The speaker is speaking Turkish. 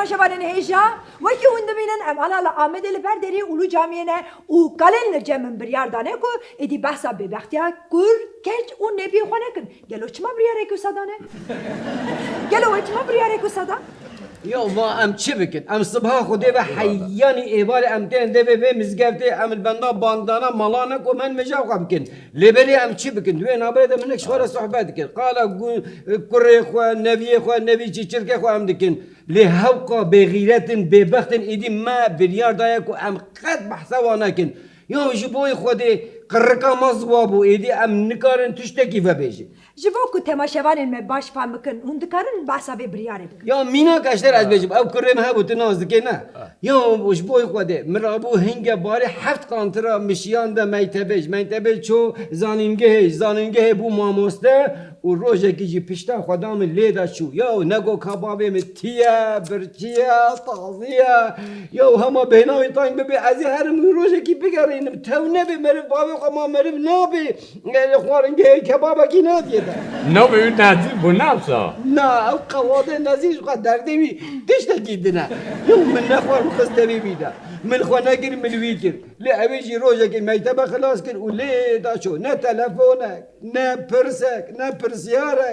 temaşavanın heja vaki hunduminen em ala Ahmet Ali Berderi Ulu Camiye'ne u kalenler cemin bir yardane ku edi bahsa bebektiya kur kelç u nebi xonekin gelo çma bir yere ku sadane gelo çma bir yere ku sada يا الله ام چی بکن ام صبح خودی به حیانی ایوال ام تن دبی به مزگفتی ام البندا باندانا مالانا کو من مجاو قم کن لبری ام چی بکن دوی نابره ده منک شوار صحبت کن قال کره خو نبی چی چرکه خو ام دکن لهوقا بغیرتن ببختن ایدی ما بریار دایا کو ام قد بحثا وانا کن یا جبوی خودی قرقا مزوابو ایدی ام نکارن تشتکی و بیجی jibo ku temaşavanın me baş famıkın hundukarın bahsa be bir yere Ya mina kaşlar az bejim ev kurem ha bu tinaz dike ne ya boş boy xwede mirabu hinge bari heft kantıra mişyan da meytebej ço zanimge bu mamoste u rojeki ji pişta xwedam leda çu ya nego kababe mi tiye birçiye taziye ya hama beynavi tang bebe az herim rojeki bigerenim tevne be merif babe kama merif ne be xwaringe kebaba ki ne diye نو به اون نزدیک bu ne yapsa? نا او قواده نزیش قد دردوی تشتا گیدنا یو من نخوار مخستوی بیدا من خوانا گر من ویتر لی اویجی روژا که میتبه خلاص کن و لی دا شو نه تلفونک نه پرسک نه پرسیارک